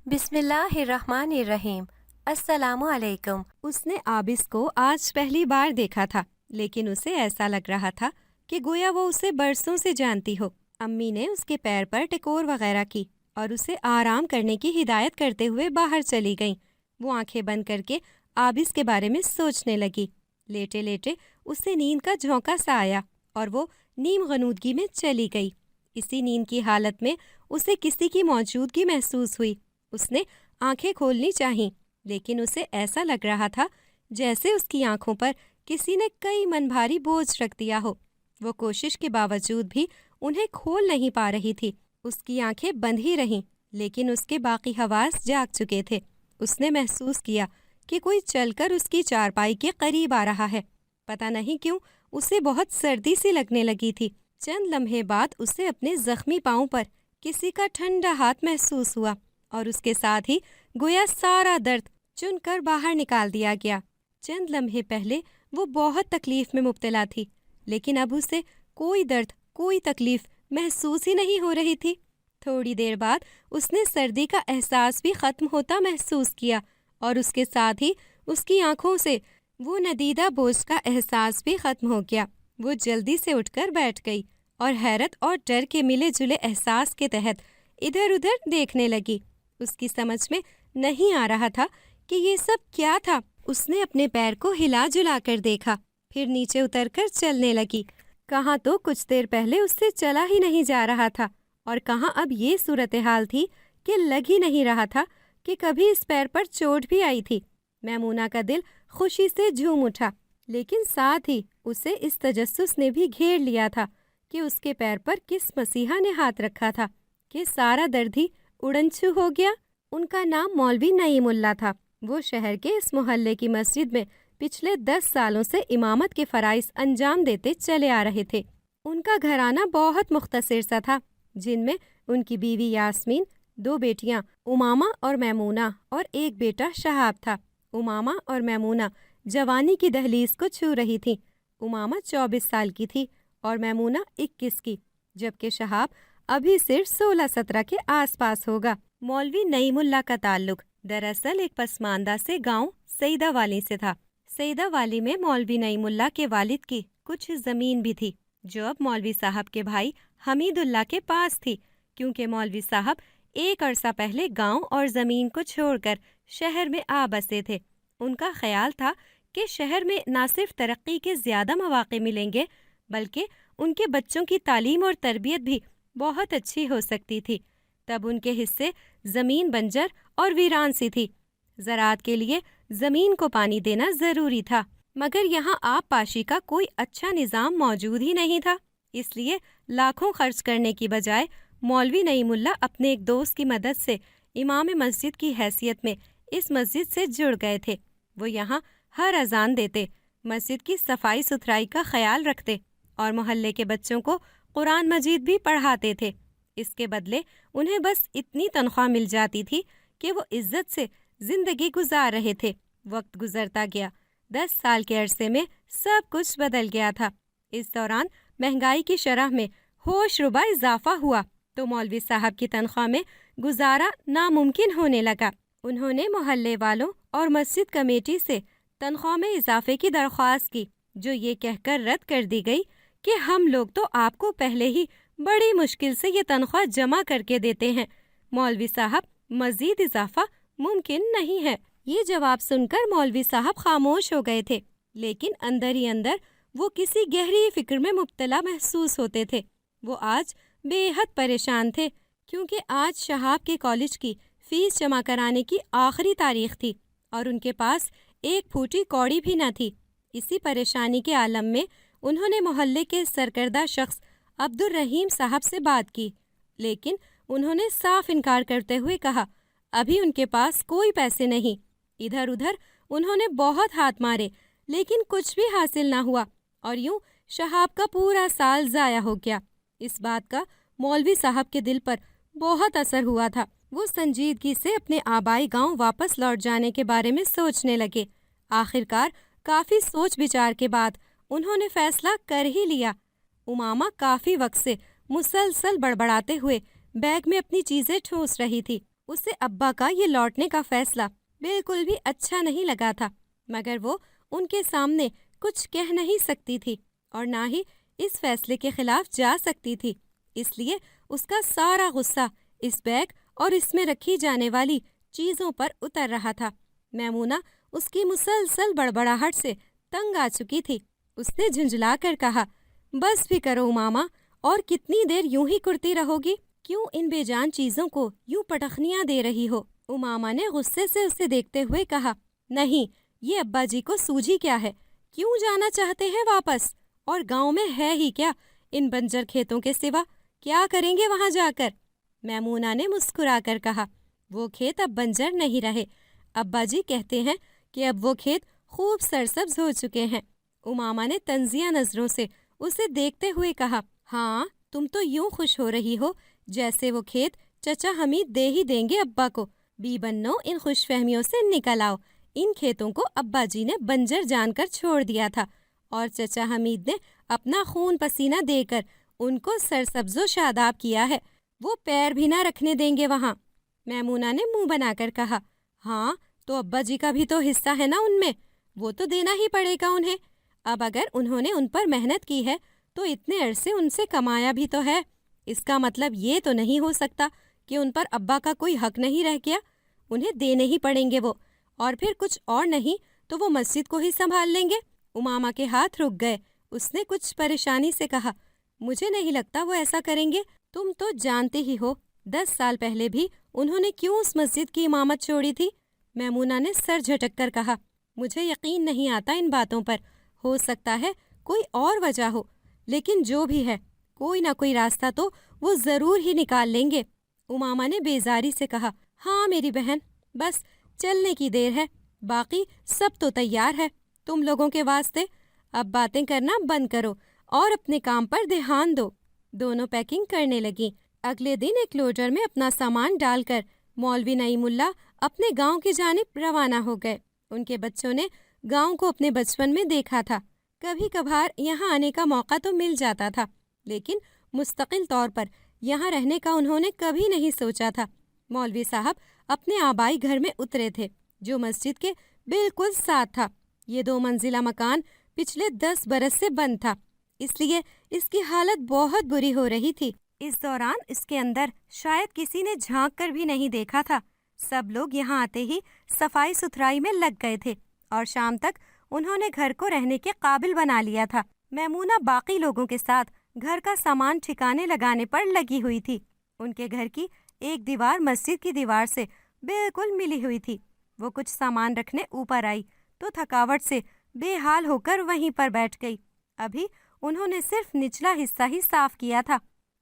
بسم اللہ الرحمن الرحیم۔ السلام علیکم۔ اس نے عابس کو آج پہلی بار دیکھا تھا، لیکن اسے ایسا لگ رہا تھا کہ گویا وہ اسے برسوں سے جانتی ہو۔ امی نے اس کے پیر پر ٹکور وغیرہ کی اور اسے آرام کرنے کی ہدایت کرتے ہوئے باہر چلی گئیں۔ وہ آنکھیں بند کر کے عابس کے بارے میں سوچنے لگی۔ لیٹے لیٹے اسے نیند کا جھونکا سا آیا اور وہ نیم غنودگی میں چلی گئی۔ اسی نیند کی حالت میں اسے کسی کی موجودگی محسوس ہوئی۔ اس نے آنکھیں کھولنی چاہییں، لیکن اسے ایسا لگ رہا تھا جیسے اس کی آنکھوں پر کسی نے کئی من بھاری بوجھ رکھ دیا ہو۔ وہ کوشش کے باوجود بھی انہیں کھول نہیں پا رہی تھی۔ اس کی آنکھیں بند ہی رہیں، لیکن اس کے باقی حواس جاگ چکے تھے۔ اس نے محسوس کیا کہ کوئی چل کر اس کی چارپائی کے قریب آ رہا ہے۔ پتہ نہیں کیوں اسے بہت سردی سی لگنے لگی تھی۔ چند لمحے بعد اسے اپنے زخمی پاؤں پر کسی کا ٹھنڈا ہاتھ محسوس ہوا اور اس کے ساتھ ہی گویا سارا درد چن کر باہر نکال دیا گیا۔ چند لمحے پہلے وہ بہت تکلیف میں مبتلا تھی، لیکن اب اسے کوئی درد، کوئی تکلیف محسوس ہی نہیں ہو رہی تھی۔ تھوڑی دیر بعد اس نے سردی کا احساس بھی ختم ہوتا محسوس کیا اور اس کے ساتھ ہی اس کی آنکھوں سے وہ ندیدہ بوجھ کا احساس بھی ختم ہو گیا۔ وہ جلدی سے اٹھ کر بیٹھ گئی اور حیرت اور ڈر کے ملے جلے احساس کے تحت ادھر ادھر دیکھنے لگی۔ اس کی سمجھ میں نہیں آ رہا تھا کہ یہ سب کیا تھا۔ اس نے اپنے پیر کو ہلا جلا کر دیکھا، پھر نیچے اتر کر چلنے لگی۔ کہاں تو کچھ دیر پہلے اس سے چلا ہی نہیں جا رہا تھا اور کہاں اب یہ صورتحال تھی کہ لگ ہی نہیں رہا تھا کہ کبھی اس پیر پر چوٹ بھی آئی تھی۔ میمونہ کا دل خوشی سے جھوم اٹھا، لیکن ساتھ ہی اسے اس تجسس نے بھی گھیر لیا تھا کہ اس کے پیر پر کس مسیحا نے ہاتھ رکھا تھا کہ سارا درد ہی اڑنچھو ہو گیا۔ ان کا نام مولوی نعیم اللہ تھا۔ وہ شہر کے اس محلے کی مسجد میں پچھلے 10 سالوں سے امامت کے فرائض انجام دیتے چلے آ رہے تھے۔ ان کا گھرانہ بہت مختصر سا تھا، جن میں ان کی بیوی یاسمین، 2 بیٹیاں امامہ اور میمونہ اور ایک بیٹا شہاب تھا۔ امامہ اور میمونہ جوانی کی دہلیز کو چھو رہی تھیں۔ امامہ 24 سال کی تھی اور میمونہ 21 کی، جبکہ شہاب ابھی صرف 16-17 کے آس پاس ہوگا۔ مولوی نعیم اللہ کا تعلق دراصل ایک پسماندہ سے گاؤں سیدہ والی سے تھا۔ سیدہ والی میں مولوی نعیم اللہ کے والد کی کچھ زمین بھی تھی، جو اب مولوی صاحب کے بھائی حمید اللہ کے پاس تھی، کیونکہ مولوی صاحب ایک عرصہ پہلے گاؤں اور زمین کو چھوڑ کر شہر میں آ بسے تھے۔ ان کا خیال تھا کہ شہر میں نہ صرف ترقی کے زیادہ مواقع ملیں گے، بلکہ ان کے بچوں کی تعلیم اور تربیت بھی بہت اچھی ہو سکتی تھی۔ تب ان کے حصے زمین بنجر اور ویران سی تھی۔ زراعت کے لیے زمین کو پانی دینا ضروری تھا، مگر یہاں آب پاشی کا کوئی اچھا نظام موجود ہی نہیں تھا۔ اس لیے لاکھوں خرچ کرنے کی بجائے مولوی نعیم اللہ اپنے ایک دوست کی مدد سے امام مسجد کی حیثیت میں اس مسجد سے جڑ گئے تھے۔ وہ یہاں ہر اذان دیتے، مسجد کی صفائی ستھرائی کا خیال رکھتے اور محلے کے بچوں کو قرآن مجید بھی پڑھاتے تھے۔ اس کے بدلے انہیں بس اتنی تنخواہ مل جاتی تھی کہ وہ عزت سے زندگی گزار رہے تھے۔ وقت گزرتا گیا، 10 سال کے عرصے میں سب کچھ بدل گیا تھا۔ اس دوران مہنگائی کی شرح میں ہوش ربا اضافہ ہوا تو مولوی صاحب کی تنخواہ میں گزارا ناممکن ہونے لگا۔ انہوں نے محلے والوں اور مسجد کمیٹی سے تنخواہ میں اضافے کی درخواست کی، جو یہ کہہ کر رد کر دی گئی کہ ہم لوگ تو آپ کو پہلے ہی بڑی مشکل سے یہ تنخواہ جمع کر کے دیتے ہیں، مولوی صاحب مزید اضافہ ممکن نہیں ہے۔ یہ جواب سن کر مولوی صاحب خاموش ہو گئے تھے، لیکن اندر ہی اندر وہ کسی گہری فکر میں مبتلا محسوس ہوتے تھے۔ وہ آج بے حد پریشان تھے، کیونکہ آج شہاب کے کالج کی فیس جمع کرانے کی آخری تاریخ تھی اور ان کے پاس ایک پھوٹی کوڑی بھی نہ تھی۔ اسی پریشانی کے عالم میں انہوں نے محلے کے سرکردہ شخص عبد الرحیم صاحب سے بات کی، لیکن انہوں نے صاف انکار کرتے ہوئے کہا ابھی ان کے پاس کوئی پیسے نہیں۔ ادھر ادھر انہوں نے بہت ہاتھ مارے، لیکن کچھ بھی حاصل نہ ہوا اور یوں شہاب کا پورا سال ضائع ہو گیا۔ اس بات کا مولوی صاحب کے دل پر بہت اثر ہوا تھا۔ وہ سنجیدگی سے اپنے آبائی گاؤں واپس لوٹ جانے کے بارے میں سوچنے لگے۔ آخرکار کافی سوچ بچار کے بعد انہوں نے فیصلہ کر ہی لیا۔ امامہ کافی وقت سے مسلسل بڑبڑاتے ہوئے بیگ میں اپنی چیزیں ٹھوس رہی تھی۔ اسے ابا کا یہ لوٹنے کا فیصلہ بالکل بھی اچھا نہیں لگا تھا، مگر وہ ان کے سامنے کچھ کہہ نہیں سکتی تھی اور نہ ہی اس فیصلے کے خلاف جا سکتی تھی۔ اس لیے اس کا سارا غصہ اس بیگ اور اس میں رکھی جانے والی چیزوں پر اتر رہا تھا۔ میمونہ اس کی مسلسل بڑبڑاہٹ سے تنگ آ چکی تھی۔ اس نے جھنجھلا کر کہا، بس بھی کرو ماما، اور کتنی دیر یوں ہی کرتی رہو گی؟ کیوں ان بے جان چیزوں کو یوں پٹخنیاں دے رہی ہو؟ اماما نے غصے سے اسے دیکھتے ہوئے کہا، نہیں، یہ ابا جی کو سوجھی کیا ہے؟ کیوں جانا چاہتے ہیں واپس؟ اور گاؤں میں ہے ہی کیا ان بنجر کھیتوں کے سوا؟ کیا کریں گے وہاں جا کر؟ میمونہ نے مسکرا کر کہا، وہ کھیت اب بنجر نہیں رہے، ابا جی کہتے ہیں کہ اب وہ کھیت خوب سرسبز ہو چکے ہیں۔ اماما نے طنزیہ نظروں سے اسے دیکھتے ہوئے کہا، ہاں، تم تو یوں خوش ہو رہی ہو جیسے وہ کھیت چچا حمید دے ہی دیں گے ابا کو۔ بی بنو، ان خوش فہمیوں سے نکل آؤ۔ ان کھیتوں کو ابا جی نے بنجر جان کر چھوڑ دیا تھا اور چچا حمید نے اپنا خون پسینہ دے کر ان کو سرسبز و شاداب کیا ہے۔ وہ پیر بھی نہ رکھنے دیں گے وہاں۔ میمونہ نے منہ بنا کر کہا، ہاں، تو ابا جی کا بھی تو حصہ ہے نا ان میں، وہ تو دینا ہی پڑے گا انہیں۔ اب اگر انہوں نے ان پر محنت کی ہے تو اتنے عرصے ان سے کمایا بھی تو ہے۔ اس کا مطلب یہ تو نہیں ہو سکتا کہ ان پر ابا کا کوئی حق نہیں رہ گیا۔ انہیں دینے ہی پڑیں گے وہ، اور پھر کچھ اور نہیں تو وہ مسجد کو ہی سنبھال لیں گے۔ اماما کے ہاتھ رک گئے۔ اس نے کچھ پریشانی سے کہا، مجھے نہیں لگتا وہ ایسا کریں گے۔ تم تو جانتے ہی ہو 10 سال پہلے بھی انہوں نے کیوں اس مسجد کی امامت چھوڑی تھی۔ میمونہ نے سر جھٹک کر کہا، مجھے یقین نہیں آتا ان باتوں پر۔ ہو سکتا ہے کوئی اور وجہ ہو، لیکن جو بھی ہے کوئی نہ کوئی راستہ تو وہ ضرور ہی نکال لیں گے۔ اماما نے بیزاری سے کہا، ہاں میری بہن، بس چلنے کی دیر ہے، باقی سب تو تیار ہے تم لوگوں کے واسطے۔ اب باتیں کرنا بند کرو اور اپنے کام پر دھیان دو۔ دونوں پیکنگ کرنے لگیں۔ اگلے دن ایک لوڈر میں اپنا سامان ڈال کر مولوی نعیم اللہ اپنے گاؤں کی جانب روانہ ہو گئے۔ ان کے بچوں نے گاؤں کو اپنے بچپن میں دیکھا تھا، کبھی کبھار یہاں آنے کا موقع تو مل جاتا تھا، لیکن مستقل طور پر یہاں رہنے کا انہوں نے کبھی نہیں سوچا تھا۔ مولوی صاحب اپنے آبائی گھر میں اترے تھے جو مسجد کے بالکل ساتھ تھا۔ یہ 2 منزلہ مکان پچھلے 10 برس سے بند تھا، اس لیے اس کی حالت بہت بری ہو رہی تھی۔ اس دوران اس کے اندر شاید کسی نے جھانک کر بھی نہیں دیکھا تھا۔ سب لوگ یہاں آتے ہی صفائی ستھرائی میں لگ گئے تھے اور شام تک انہوں نے گھر کو رہنے کے قابل بنا لیا تھا۔ میمونہ باقی لوگوں کے ساتھ گھر کا سامان ٹھکانے لگانے پر لگی ہوئی تھی۔ ان کے گھر کی ایک دیوار مسجد کی دیوار سے بالکل ملی ہوئی تھی۔ وہ کچھ سامان رکھنے اوپر آئی تو تھکاوٹ سے بے حال ہو کر وہیں پر بیٹھ گئی۔ ابھی انہوں نے صرف نچلا حصہ ہی صاف کیا تھا،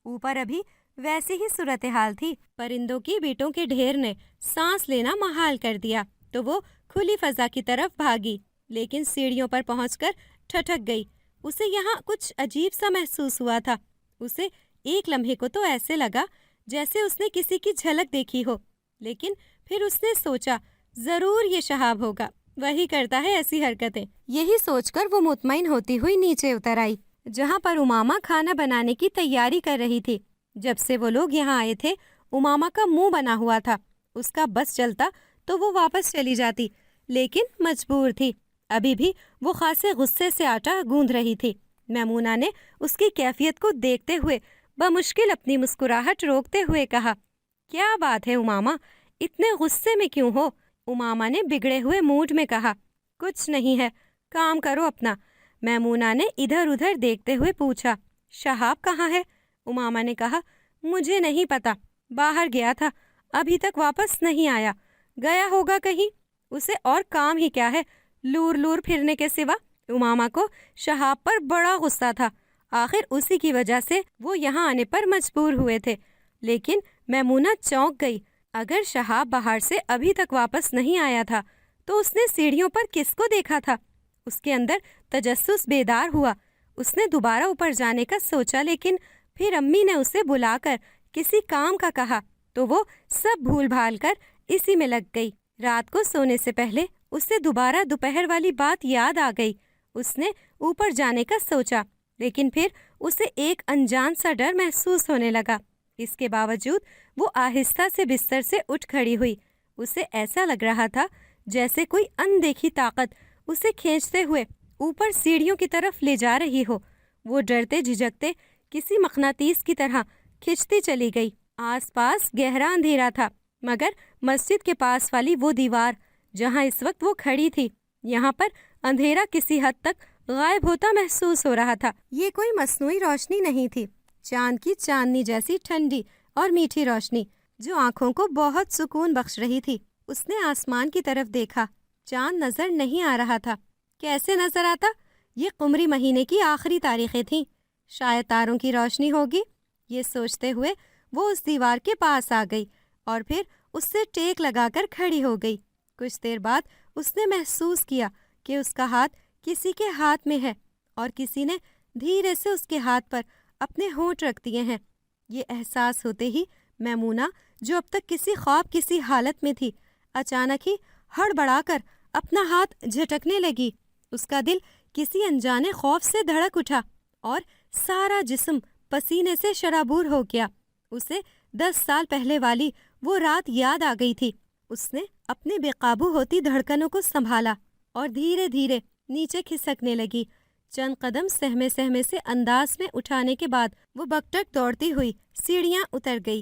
اوپر ابھی ویسی ہی صورتحال تھی۔ پرندوں کی بیٹوں کے ڈھیر نے سانس لینا محال کر دیا تو وہ کھلی فضا کی طرف بھاگی، لیکن سیڑھیوں پر پہنچ کر ٹھٹک گئی۔ اسے یہاں کچھ عجیب سا محسوس ہوا تھا۔ اسے ایک لمحے کو تو ایسے لگا جیسے اس نے کسی کی جھلک دیکھی ہو، لیکن پھر اس نے سوچا ضرور یہ شہاب ہوگا، وہی کرتا ہے ایسی حرکتیں۔ یہی سوچ کر وہ مطمئن ہوتی ہوئی نیچے اتر آئی، جہاں پر اماما کھانا بنانے کی تیاری کر رہی تھی۔ جب سے وہ لوگ یہاں آئے تھے اماما کا منہ بنا ہوا تھا۔ اس کا بس چلتا تو وہ واپس چلی جاتی، لیکن مجبور تھی۔ ابھی بھی وہ خاصے غصے سے آٹا گوندھ رہی تھی۔ میمونہ نے اس کی کیفیت کو دیکھتے ہوئے بمشکل اپنی مسکراہٹ روکتے ہوئے کہا، کیا بات ہے اماما، اتنے غصے میں کیوں ہو؟ اماما نے بگڑے ہوئے موڈ میں کہا، کچھ نہیں ہے، کام کرو اپنا۔ میمونہ نے ادھر ادھر دیکھتے ہوئے پوچھا، شہاب کہاں ہے؟ اماما نے کہا، مجھے نہیں پتا، باہر گیا تھا، ابھی تک واپس نہیں آیا، گیا ہوگا کہیں، اسے اور کام ہی کیا ہے لور لور پھرنے کے سوا۔ اماما کو شہاب پر بڑا غصہ تھا، آخر اسی کی وجہ سے وہ یہاں آنے پر مجبور ہوئے تھے۔ لیکن میمونہ چونک گئی، اگر شہاب باہر سے ابھی تک واپس نہیں آیا تھا تو اس نے سیڑھیوں پر کس کو دیکھا تھا؟ اس کے اندر تجسس بیدار ہوا۔ اس نے دوبارہ اوپر جانے کا سوچا، لیکن پھر امی نے اسے بلا کر کسی کام کا کہا تو وہ سب بھول بھال کر اسی میں لگ گئی۔ رات کو سونے سے پہلے اسے دوبارہ دوپہر والی بات یاد آ گئی۔ اس نے اوپر جانے کا سوچا، لیکن پھر اسے ایک انجان سا ڈر محسوس ہونے لگا۔ اس کے باوجود وہ آہستہ سے بستر سے اٹھ کھڑی ہوئی۔ اسے ایسا لگ رہا تھا جیسے کوئی اندیکھی طاقت اسے کھینچتے ہوئے اوپر سیڑھیوں کی طرف لے جا رہی ہو۔ وہ ڈرتے جھجکتے کسی مقناطیس کی طرح کھنچتی چلی گئی۔ آس پاس گہرا اندھیرا تھا، مگر مسجد کے پاس والی وہ دیوار جہاں اس وقت وہ کھڑی تھی، یہاں پر اندھیرا کسی حد تک غائب ہوتا محسوس ہو رہا تھا۔ یہ کوئی مصنوعی روشنی نہیں تھی، چاند کی چاندنی جیسی ٹھنڈی اور میٹھی روشنی جو آنکھوں کو بہت سکون بخش رہی تھی۔ اس نے آسمان کی طرف دیکھا، چاند نظر نہیں آ رہا تھا۔ کیسے نظر آتا؟ یہ قمری مہینے کی آخری تاریخیں تھیں، شاید تاروں کی روشنی ہوگی۔ یہ سوچتے ہوئے وہ اس دیوار کے پاس آ گئی اور پھر اس سے ٹیک لگا کر کھڑی ہو گئی۔ کچھ دیر بعد اس نے محسوس کیا کہ اس کا ہاتھ کسی کے ہاتھ میں ہے اور کسی نے دھیرے سے اس کے ہاتھ پر اپنے ہونٹ رکھ دیے ہیں۔ یہ احساس ہوتے ہی میمونہ، جو اب تک کسی خواب کسی حالت میں تھی، اچانک ہی ہڑبڑا کر اپنا ہاتھ جھٹکنے لگی۔ اس کا دل کسی انجانے خوف سے دھڑک اٹھا اور سارا جسم پسینے سے شرابور ہو گیا۔ اسے 10 سال پہلے والی وہ رات یاد آ گئی تھی۔ اس نے اپنے بے قابو ہوتی دھڑکنوں کو سنبھالا اور دھیرے دھیرے نیچے کھسکنے لگی۔ چند قدم سہمے سہمے سے انداز میں اٹھانے کے بعد وہ بکٹک دوڑتی ہوئی سیڑھیاں اتر گئی۔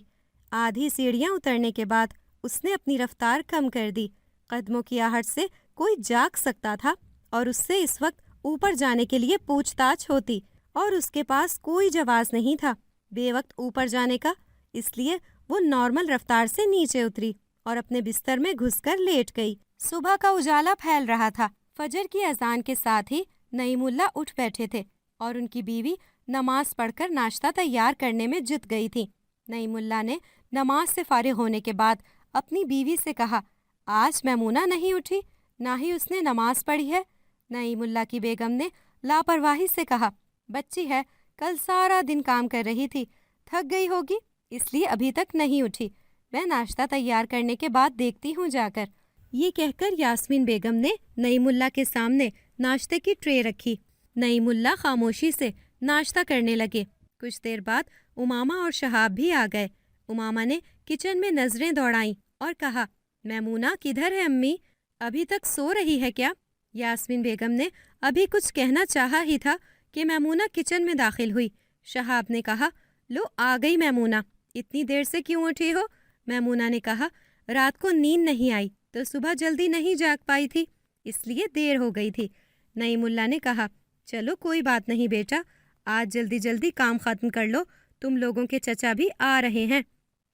آدھی سیڑھیاں اترنے کے بعد اس نے اپنی رفتار کم کر دی۔ قدموں کی آہٹ سے کوئی جاگ سکتا تھا اور اس سے اس وقت اوپر جانے کے لیے پوچھ تاچھ ہوتی، اور اس کے پاس کوئی جواز نہیں تھا بے وقت اوپر جانے کا۔ اس لیے وہ نارمل رفتار سے نیچے اتری اور اپنے بستر میں گھس کر لیٹ گئی۔ صبح کا اجالا پھیل رہا تھا۔ فجر کی اذان کے ساتھ ہی نعیم اللہ اٹھ بیٹھے تھے اور ان کی بیوی نماز پڑھ کر ناشتہ تیار کرنے میں جت گئی تھی۔ نعیم اللہ نے نماز سے فارغ ہونے کے بعد اپنی بیوی سے کہا، آج میمونہ نہیں اٹھی، نہ ہی اس نے نماز پڑھی ہے۔ نعیم اللہ کی بیگم نے لاپرواہی سے کہا، بچی ہے، کل سارا دن کام کر رہی تھی، تھک گئی ہوگی، اس لیے ابھی تک نہیں اٹھی۔ میں ناشتہ تیار کرنے کے بعد دیکھتی ہوں جا کر۔ یہ کہہ کر یاسمین بیگم نے نعیم اللہ کے سامنے ناشتے کی ٹرے رکھی۔ نعیم اللہ خاموشی سے ناشتہ کرنے لگے۔ کچھ دیر بعد امامہ اور شہاب بھی آ گئے۔ امامہ نے کچن میں نظریں دوڑائیں اور کہا، میمونہ کدھر ہے امی؟ ابھی تک سو رہی ہے کیا؟ یاسمین بیگم نے ابھی کچھ کہنا چاہا ہی تھا کہ میمونہ کچن میں داخل ہوئی۔ شہاب نے کہا، لو آ گئی میمونہ، اتنی دیر سے کیوں اٹھی ہو؟ میمونہ نے کہا، رات کو نیند نہیں آئی تو صبح جلدی نہیں جاگ پائی تھی، اس لیے دیر ہو گئی تھی۔ نعیم اللہ نے کہا، چلو کوئی بات نہیں بیٹا، آج جلدی جلدی کام ختم کر لو، تم لوگوں کے چچا بھی آ رہے ہیں۔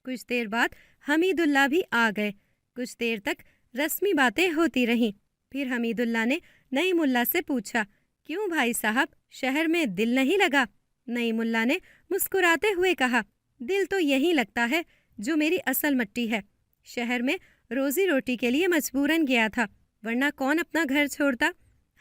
کچھ دیر بعد حمید اللہ بھی آ گئے۔ کچھ دیر تک رسمی باتیں ہوتی رہیں۔ پھر حمید اللہ نے نعیم اللہ سے پوچھا، کیوں بھائی صاحب، شہر میں دل نہیں لگا؟ نعیم اللہ نے مسکراتے ہوئے کہا، دل تو یہی لگتا ہے جو میری اصل مٹی ہے۔ شہر میں روزی روٹی کے لیے مجبوراً گیا تھا، ورنہ کون اپنا گھر چھوڑتا؟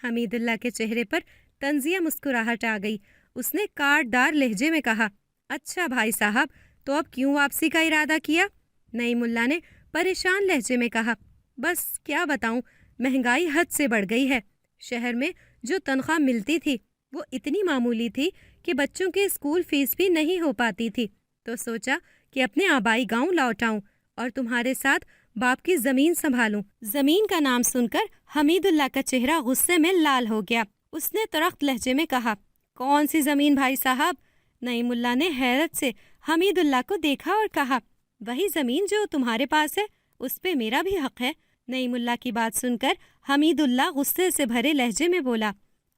حمید اللہ کے چہرے پر طنزیہ مسکراہٹ آ گئی۔ اس نے کاٹ دار لہجے میں کہا، اچھا بھائی صاحب، تو اب کیوں واپسی کا ارادہ کیا؟ نعیم اللہ نے پریشان لہجے میں کہا، بس کیا بتاؤں، مہنگائی حد سے بڑھ گئی ہے۔ شہر میں جو تنخواہ ملتی تھی وہ اتنی معمولی تھی کہ بچوں کی اسکول فیس بھی نہیں ہو پاتی تھی، تو سوچا کہ اپنے آبائی گاؤں لوٹ آؤں اور تمہارے ساتھ باپ کی زمین سنبھالوں۔ زمین کا نام سن کر حمید اللہ کا چہرہ غصے میں لال ہو گیا۔ اس نے ترخت لہجے میں کہا، کون سی زمین بھائی صاحب؟ نعیم اللہ نے حیرت سے حمید اللہ کو دیکھا اور کہا، وہی زمین جو تمہارے پاس ہے، اس پہ میرا بھی حق ہے۔ نعیم اللہ کی بات سن کر حمید اللہ غصے سے بھرے لہجے میں بولا،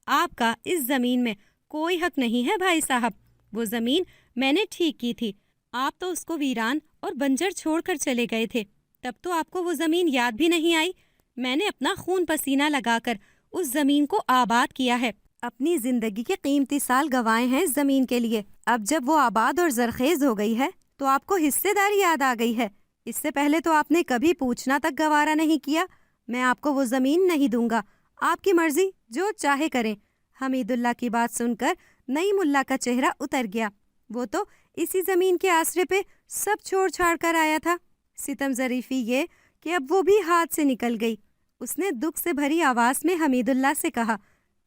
آپ کا اس زمین میں کوئی حق نہیں ہے بھائی صاحب، وہ زمین میں نے ٹھیک کی تھی، آپ تو اس کو ویران اور بنجر چھوڑ کر چلے گئے تھے، تب تو آپ کو وہ زمین یاد بھی نہیں آئی۔ میں نے اپنا خون پسینہ لگا کر اس زمین کو آباد کیا ہے، اپنی زندگی کے قیمتی سال گنوائے ہیں اس زمین کے لیے۔ اب جب وہ آباد اور زرخیز ہو گئی ہے تو آپ کو حصے داری یاد آ گئی ہے۔ اس سے پہلے تو آپ نے کبھی پوچھنا تک گوارا نہیں کیا۔ میں آپ کو وہ زمین نہیں دوں گا، آپ کی مرضی، جو چاہے کریں۔ حمید اللہ کی بات سن کر نعیم اللہ کا چہرہ اتر گیا۔ وہ تو اسی زمین کے آسرے پہ سب چھوڑ چھاڑ کر آیا تھا۔ ستم ظریفی یہ کہ اب وہ بھی ہاتھ سے نکل گئی۔ اس نے دکھ سے بھری آواز میں حمید اللہ سے کہا،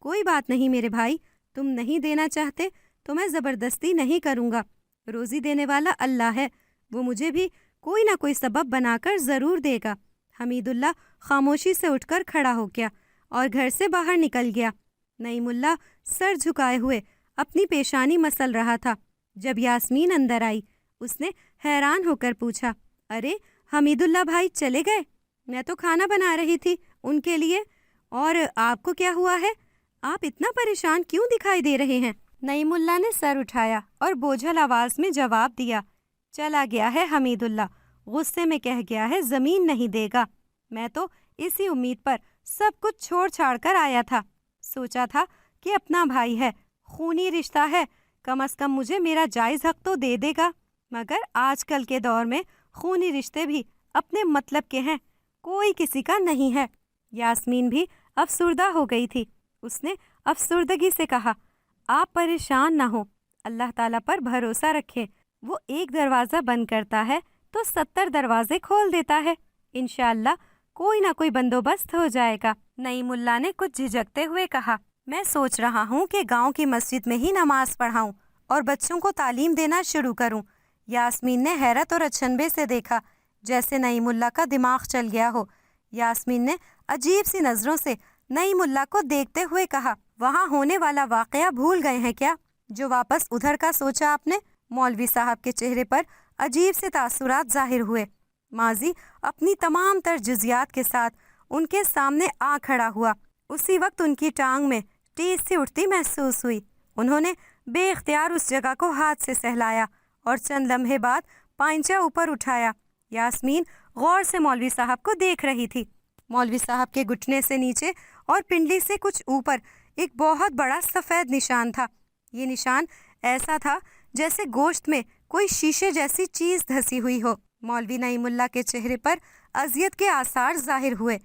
کوئی بات نہیں میرے بھائی، تم نہیں دینا چاہتے تو میں زبردستی نہیں کروں گا، روزی دینے والا اللہ ہے، وہ مجھے بھی کوئی نہ کوئی سبب بنا کر ضرور دے گا۔ حمید اللہ خاموشی سے اٹھ کر کھڑا ہو گیا اور گھر سے باہر نکل گیا۔ نعیم اللہ سر جھکائے ہوئے اپنی پیشانی مسل رہا تھا۔ جب یاسمین اندر آئی، اس نے حیران ہو کر پوچھا، ارے حمید اللہ بھائی چلے گئے؟ میں تو کھانا بنا رہی تھی ان کے لیے۔ اور آپ کو کیا ہوا ہے؟ آپ اتنا پریشان کیوں دکھائی دے رہے ہیں؟ نعیم اللہ نے سر اٹھایا اور بوجھل آواز میں جواب دیا، چلا گیا ہے حمید اللہ، غصے میں کہہ گیا ہے زمین نہیں دے گا۔ میں تو اسی امید پر سب کچھ چھوڑ چھاڑ کر آیا تھا، سوچا تھا کہ اپنا بھائی ہے، خونی رشتہ ہے، کم از کم مجھے میرا جائز حق تو دے دے گا۔ مگر آج کل کے دور میں خونی رشتے بھی اپنے مطلب کے ہیں، کوئی کسی کا نہیں ہے۔ یاسمین بھی افسردہ ہو گئی تھی۔ اس نے افسردگی سے کہا، آپ پریشان نہ ہو، اللہ تعالیٰ پر بھروسہ رکھیں، وہ ایک دروازہ بند کرتا ہے تو 70 دروازے کھول دیتا ہے، انشاءاللہ کوئی نہ کوئی بندوبست ہو جائے گا۔ نعیم اللہ نے کچھ جھجکتے ہوئے کہا، میں سوچ رہا ہوں کہ گاؤں کی مسجد میں ہی نماز پڑھاؤں اور بچوں کو تعلیم دینا شروع کروں۔ یاسمین نے حیرت اور اچنبے سے دیکھا، جیسے نعیم اللہ کا دماغ چل گیا ہو۔ یاسمین نے عجیب سی نظروں سے نعیم اللہ کو دیکھتے ہوئے کہا، وہاں ہونے والا واقعہ بھول گئے ہیں کیا، جو واپس ادھر کا سوچا آپ نے؟ مولوی صاحب کے چہرے پر عجیب سے تاثرات ظاہر ہوئے۔ ماضی اپنی تمام تر جزیات کے ساتھ ان کے سامنے آ کھڑا ہوا۔ اسی وقت ان کی ٹانگ میں تیز سی اٹھتی محسوس ہوئی۔ انہوں نے بے اختیار اس جگہ کو ہاتھ سے سہلایا اور چند لمحے بعد پائنچہ اوپر اٹھایا۔ یاسمین غور سے مولوی صاحب کو دیکھ رہی تھی۔ مولوی صاحب کے گھٹنے سے نیچے اور پنڈلی سے کچھ اوپر ایک بہت بڑا سفید نشان تھا۔ یہ نشان ایسا تھا جیسے گوشت میں کوئی شیشے جیسی چیز دھسی ہوئی ہو۔ مولوی نعیم اللہ کے چہرے پر اذیت کے آثار ظاہر ہوئے۔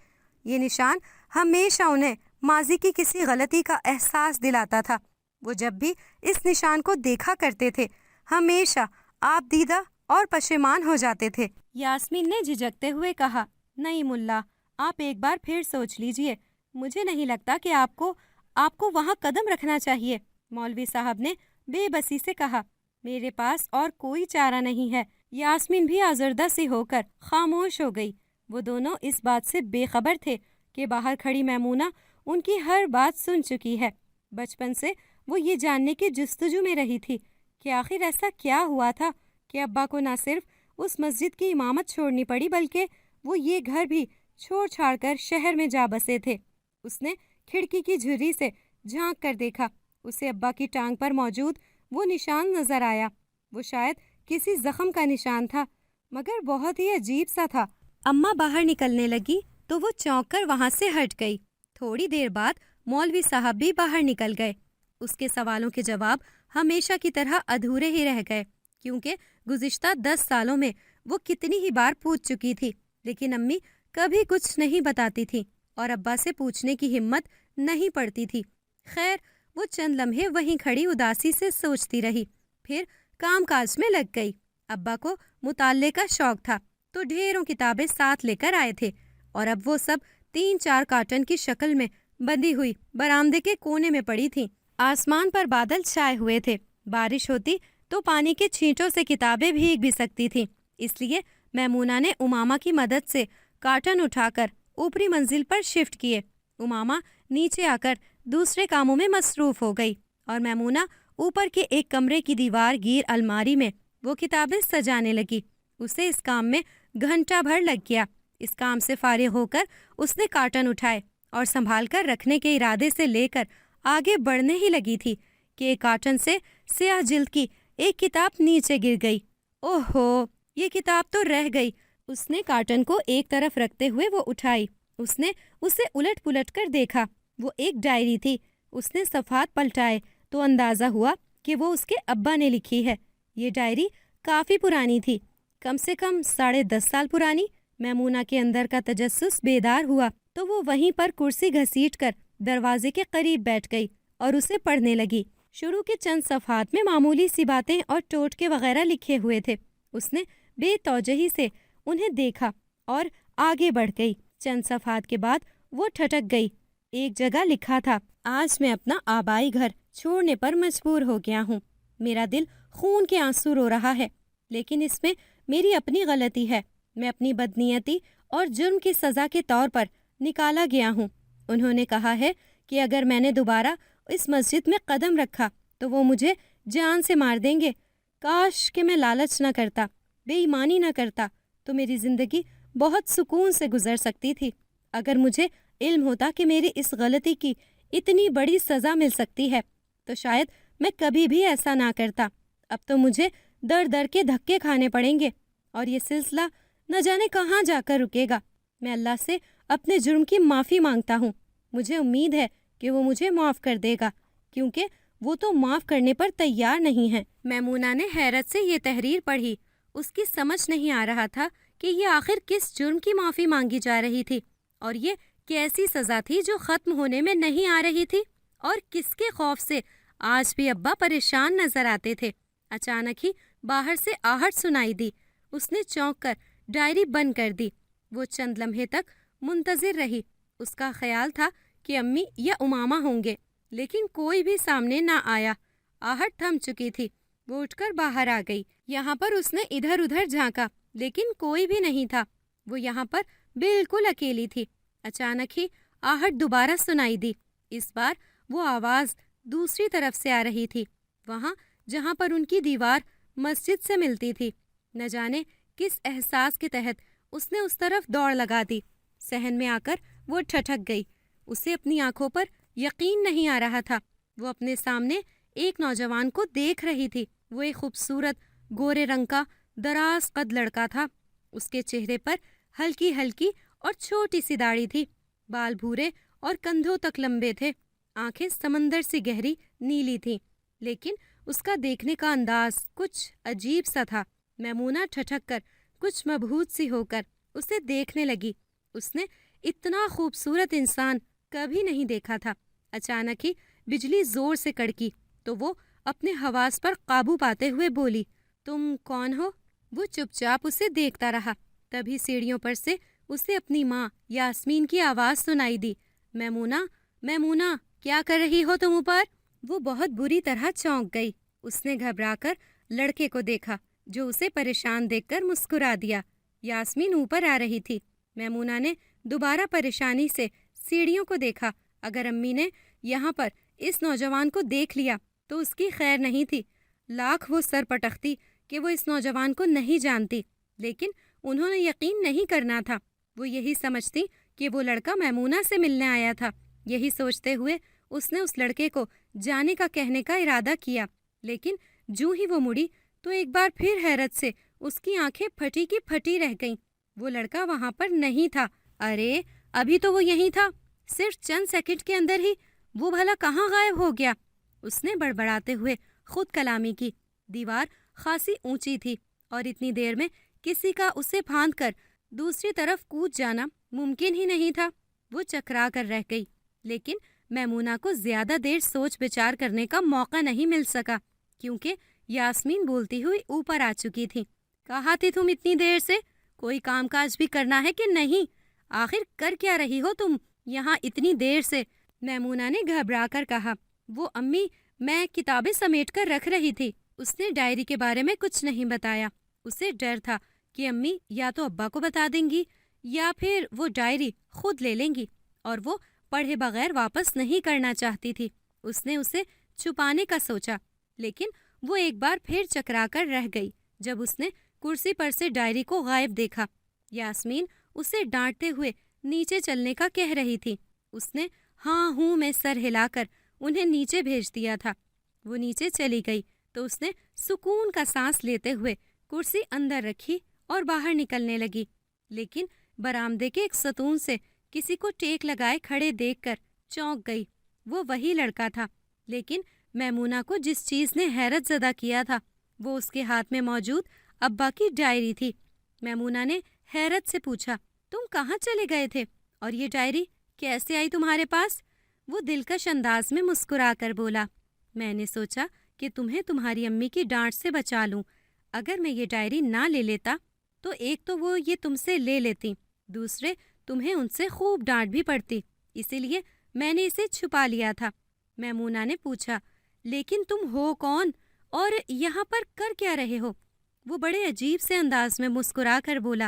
یہ نشان ہمیشہ انہیں ماضی کی کسی غلطی کا احساس دلاتا تھا۔ وہ جب بھی اس نشان کو دیکھا کرتے تھے، ہمیشہ آپ دیدہ اور پشیمان ہو جاتے تھے۔ یاسمین نے جھجکتے ہوئے کہا، نعیم اللہ، آپ ایک بار پھر سوچ لیجئے، مجھے نہیں لگتا کہ آپ کو وہاں قدم رکھنا چاہیے۔ مولوی صاحب نے بے بسی سے کہا، میرے پاس اور کوئی چارہ نہیں ہے۔ یاسمین بھی آزردہ سی ہو کر خاموش ہو گئی۔ وہ دونوں اس بات سے بے خبر تھے کہ باہر کھڑی میمونہ ان کی ہر بات سن چکی ہے۔ بچپن سے وہ یہ جاننے کی جستجو میں رہی تھی کہ آخر ایسا کیا ہوا تھا کہ ابا کو نہ صرف اس مسجد کی امامت چھوڑنی پڑی بلکہ وہ یہ گھر بھی چھوڑ چھاڑ کر شہر میں جا بسے تھے۔ اس نے کھڑکی کی جھری سے جھانک کر دیکھا، اسے ابا کی ٹانگ پر موجود وہ نشان نظر آیا۔ وہ شاید کسی زخم کا نشان تھا، مگر بہت ہی عجیب سا تھا۔ اماں باہر نکلنے لگی تو وہ چونک کر وہاں سے ہٹ گئی۔ تھوڑی دیر بعد مولوی صاحب بھی باہر نکل گئے۔ اس کے سوالوں کے جواب ہمیشہ کی طرح ادھورے ہی رہ گئے، کیونکہ گزشتہ 10 سالوں میں وہ کتنی ہی بار پوچھ چکی تھی، لیکن امی کبھی کچھ نہیں بتاتی تھی اور ابا سے پوچھنے کی ہمت نہیں پڑتی تھی۔ خیر، وہ چند لمحے وہیں کھڑی اداسی سے سوچتی رہی، پھر کام کاج میں لگ گئی۔ ابا کو مطالعے کا شوق تھا تو ڈھیروں کتابیں ساتھ لے کر آئے تھے، اور اب وہ سب 3-4 کارٹن کی شکل میں بندھی ہوئی برآمدے کے کونے میں پڑی تھیں۔ آسمان پر بادل چھائے ہوئے تھے، بارش ہوتی تو پانی کے چھینٹوں سے کتابیں بھیگ بھی سکتی تھیں، اس لیے میمونہ نے امامہ کی مدد سے کارٹن اٹھا کر اوپری منزل پر شفٹ کیے۔ امامہ نیچے آ کر دوسرے کاموں میں مصروف ہو گئی اور میمونہ اوپر کے ایک کمرے کی دیوار گیر الماری میں وہ کتابیں سجانے لگی۔ اسے اس کام میں گھنٹہ بھر لگ گیا۔ اس کام سے فارغ ہو کر اس نے کارٹن اٹھائے اور سنبھال کر رکھنے کے ارادے سے لے کر آگے بڑھنے ہی لگی تھی کہ ایک کارٹن سے سیاہ جلد کی ایک کتاب نیچے گر گئی۔ اوہو، یہ کتاب تو رہ گئی۔ اس نے کارٹن کو ایک طرف رکھتے ہوئے وہ اٹھائی۔ اس نے اسے الٹ پلٹ کر دیکھا، وہ ایک ڈائری تھی۔ اس نے صفحات پلٹائے تو اندازہ ہوا کہ وہ اس کے ابا نے لکھی ہے۔ یہ ڈائری کافی پرانی تھی، کم سے کم 10.5 سال پرانی۔ میمونہ کے اندر کا تجسس بیدار ہوا تو وہ وہیں پر کرسی گھسیٹ کر دروازے کے قریب بیٹھ گئی اور اسے پڑھنے لگی۔ شروع کے چند صفحات میں معمولی سی باتیں اور ٹوٹکے وغیرہ لکھے ہوئے تھے۔ اس نے بے توجہی سے انہیں دیکھا اور آگے بڑھ گئی۔ چند صفحات کے بعد وہ ٹھٹک گئی۔ ایک جگہ لکھا تھا، آج میں اپنا آبائی گھر چھوڑنے پر مجبور ہو گیا ہوں، میرا دل خون کے آنسو رو رہا ہے، لیکن اس میں میری اپنی غلطی ہے۔ میں اپنی بدنیتی اور جرم کی سزا کے طور پر نکالا گیا ہوں۔ انہوں نے کہا ہے کہ اگر میں نے دوبارہ اس مسجد میں قدم رکھا تو وہ مجھے جان سے مار دیں گے۔ کاش کہ میں لالچ نہ کرتا، بے ایمانی نہ کرتا، تو میری زندگی بہت سکون سے گزر سکتی تھی۔ اگر مجھے علم ہوتا کہ میری اس غلطی کی اتنی بڑی سزا مل سکتی ہے تو شاید میں کبھی بھی ایسا نہ کرتا۔ اب تو مجھے در در کے دھکے کھانے پڑیں گے اور یہ سلسلہ نہ جانے کہاں جا کر رکے گا۔ میں اللہ سے اپنے جرم کی معافی مانگتا ہوں۔ مجھے امید ہے کہ وہ مجھے معاف کر دے گا، کیونکہ وہ تو معاف کرنے پر تیار نہیں ہے۔ میمونہ نے حیرت سے یہ تحریر پڑھی۔ اس کی سمجھ نہیں آ رہا تھا کہ یہ آخر کس جرم کی معافی مانگی جا رہی تھی، اور یہ کیسی سزا تھی جو ختم ہونے میں نہیں آ رہی تھی، اور کس کے خوف سے آج بھی ابا پریشان نظر آتے تھے۔ اچانک ہی باہر سے آہٹ سنائی دی۔ اس نے چونک کر ڈائری بند کر دی۔ وہ چند لمحے تک منتظر رہی۔ اس کا خیال تھا کہ امی یا امامہ ہوں گے، لیکن کوئی بھی سامنے نہ آیا۔ آہٹ تھم چکی تھی۔ وہ اٹھ کر باہر آ گئی۔ یہاں پر اس نے ادھر ادھر جھانکا، لیکن کوئی بھی نہیں تھا۔ وہ یہاں پر بالکل اکیلی تھی۔ اچانک ہی آہٹ دوبارہ سنائی دی۔ اس بار وہ آواز دوسری طرف سے آ رہی تھی، وہاں جہاں پر ان کی دیوار مسجد سے ملتی تھی۔ نہ جانے کس احساس کے تحت اس نے اس طرف دوڑ لگا دی۔ صحن میں آ کر وہ ٹھٹک گئی۔ اسے اپنی آنکھوں پر یقین نہیں آ رہا تھا۔ وہ اپنے سامنے ایک نوجوان کو دیکھ رہی تھی۔ وہ ایک خوبصورت گورے رنگ کا دراز قد لڑکا تھا۔ اس کے چہرے پر ہلکی ہلکی اور چھوٹی سی داڑھی تھی۔ بال بھورے اور کندھوں تک لمبے تھے۔ آنکھیں سمندر سی گہری نیلی تھیں، لیکن اس کا دیکھنے کا انداز کچھ عجیب سا تھا۔ میمونہ ٹھٹک کر کچھ مبہوت سی ہو کر اسے دیکھنے لگی۔ اس نے اتنا خوبصورت انسان کبھی نہیں دیکھا تھا۔ اچانک ہی بجلی زور سے کڑکی تو وہ اپنے حواس پر قابو پاتے ہوئے بولی، تم کون ہو؟ وہ چپ چاپ اسے دیکھتا رہا۔ تبھی سیڑھیوں پر سے اسے اپنی ماں یاسمین کی آواز سنائی دی، میمونہ، میمونہ، کیا کر رہی ہو تم اوپر؟ وہ بہت بری طرح چونک گئی۔ اس نے گھبرا کر لڑکے کو دیکھا جو اسے پریشان دیکھ کر مسکرا دیا۔ یاسمین اوپر آ رہی تھی۔ میمونہ نے دوبارہ پریشانی سے سیڑھیوں کو دیکھا۔ اگر امی نے یہاں پر اس نوجوان کو دیکھ لیا تو اس کی خیر نہیں تھی۔ لاکھ وہ سر پٹکتی کہ وہ اس نوجوان کو نہیں جانتی، لیکن انہوں نے یقین نہیں کرنا تھا۔ وہ یہی سمجھتی کہ وہ لڑکا میمونہ سے ملنے آیا تھا۔ یہی سوچتے ہوئے اس نے اس لڑکے کو جانے کا کہنے کا ارادہ کیا، لیکن جوں ہی وہ مڑی تو ایک بار پھر حیرت سے اس کی آنکھیں پھٹی کی پھٹی رہ گئیں۔ وہ لڑکا وہاں پر نہیں تھا۔ ارے ابھی تو وہ یہیں تھا، صرف چند سیکنڈ کے اندر ہی وہ بھلا کہاں غائب ہو گیا؟ اس نے بڑبڑاتے ہوئے خود کلامی کی۔ دیوار خاصی اونچی تھی اور اتنی دیر میں کسی کا اسے پھاند کر دوسری طرف کود جانا ممکن ہی نہیں تھا۔ وہ چکرا کر رہ گئی، لیکن میمونہ کو زیادہ دیر سوچ بچار کرنے کا موقع نہیں مل سکا، کیونکہ یاسمین بولتی ہوئی اوپر آ چکی تھی۔ کہاں تھی تم اتنی دیر سے؟ کوئی کام کاج بھی کرنا ہے کہ نہیں؟ آخر کر کیا رہی ہو تم یہاں اتنی دیر سے؟ میمونہ نے گھبرا کر کہا۔ وہ امی، میں کتابیں سمیٹ کر رکھ رہی تھی۔ اس نے ڈائری کے بارے میں کچھ نہیں بتایا۔ اسے ڈر تھا کہ امی یا تو ابا کو بتا دیں گی یا پھر وہ ڈائری خود لے لیں گی، اور وہ پڑھے بغیر واپس نہیں کرنا چاہتی تھی۔ اس نے اسے چھپانے کا سوچا، لیکن وہ ایک بار پھر چکرا کر رہ گئی جب اس نے کرسی پر سے ڈائری کو غائب دیکھا۔ یاسمین اسے ڈانٹتے ہوئے نیچے چلنے کا کہہ رہی تھی۔ اس نے ہاں ہوں میں سر ہلا کر انہیں نیچے بھیج دیا تھا۔ وہ نیچے چلی گئی تو اس نے سکون کا سانس لیتے ہوئے کرسی اندر رکھی اور باہر نکلنے لگی، لیکن برآمدے کے ایک ستون سے کسی کو ٹیک لگائے کھڑے دیکھ کر چونک گئی۔ وہ وہی لڑکا تھا، لیکن میمونہ کو جس چیز نے حیرت زدہ کیا تھا وہ اس کے ہاتھ میں موجود ابا کی ڈائری تھی۔ میمونہ نے حیرت سے پوچھا، تم کہاں چلے گئے تھے اور یہ ڈائری کیسے آئی تمہارے پاس؟ وہ دلکش انداز میں مسکرا کر بولا، میں نے سوچا کہ تمہیں تمہاری امی کی ڈانٹ سے بچا لوں۔ اگر میں یہ ڈائری نہ لے لیتا تو ایک تو وہ یہ تم سے لے لیتی، دوسرے تمہیں ان سے خوب ڈانٹ بھی پڑتی، اسی لیے میں نے اسے چھپا لیا تھا۔ میمونہ نے پوچھا، لیکن تم ہو کون اور یہاں پر کر کیا رہے ہو؟ وہ بڑے عجیب سے انداز میں مسکرا کر بولا،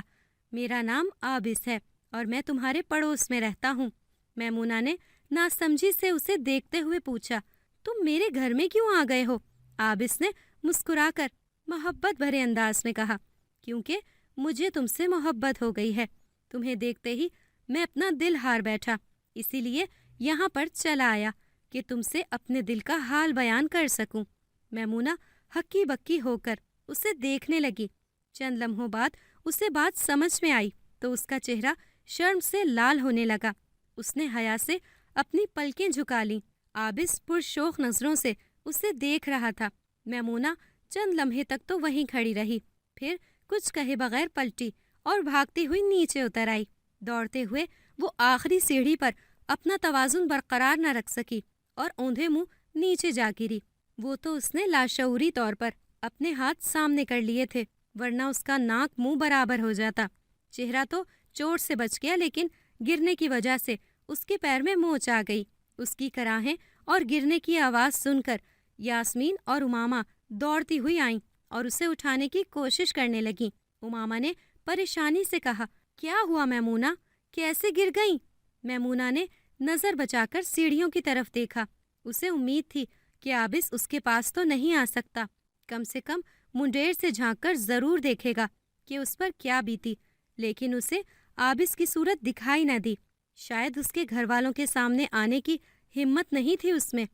میرا نام عابس ہے اور میں تمہارے پڑوس میں رہتا ہوں۔ میمونہ نے ناسمجھی سے اسے دیکھتے ہوئے پوچھا، تم میرے گھر میں کیوں آ گئے ہو؟ عابس نے مسکرا کر محبت بھرے انداز میں کہا، کیونکہ مجھے تم سے محبت ہو گئی ہے۔ تمہیں دیکھتے ہی میں اپنا دل ہار بیٹھا، اسی لیے یہاں پر چلا آیا کہ تم سے اپنے دل کا حال بیان کر سکوں۔ میمونہ ہکی بکی ہو کر اسے دیکھنے لگی۔ چند لمحوں بعد اسے بات سمجھ میں آئی تو اس کا چہرہ شرم سے لال ہونے لگا۔ اس نے حیا سے اپنی پلکیں جھکا لیں۔ عابس پرشوق نظروں سے اسے دیکھ رہا تھا۔ میمونہ چند لمحے تک تو وہیں کھڑی رہی، پھر کچھ کہے بغیر پلٹی اور بھاگتی ہوئی نیچے اتر آئی۔ دوڑتے ہوئے وہ آخری سیڑھی پر اپنا توازن برقرار نہ رکھ سکی اور اوندھے منہ نیچے جا گری۔ وہ تو اس نے لاشعوری طور پر اپنے ہاتھ سامنے کر لیے تھے، ورنہ اس کا ناک منہ برابر ہو جاتا۔ چہرہ تو چوٹ سے بچ گیا، لیکن گرنے کی وجہ سے اس کے پیر میں موچ آ گئی۔ اس کی کراہیں اور گرنے کی آواز سن کر یاسمین اور امامہ دوڑتی ہوئی آئیں اور اسے اٹھانے کی کوشش کرنے لگیں۔ امامہ نے پریشانی سے کہا، کیا ہوا میمونہ؟ کیسے گر گئیں؟ میمونہ نے نظر بچا کر سیڑھیوں کی طرف دیکھا۔ اسے امید تھی کہ عابس اس کے پاس تو نہیں آ سکتا، کم سے کم منڈیر سے جھانک کر ضرور دیکھے گا کہ اس پر کیا بیتی، لیکن اسے عابس کی صورت دکھائی نہ دی۔ شاید اس کے گھر والوں کے سامنے آنے کی ہمت نہیں تھی اس میں۔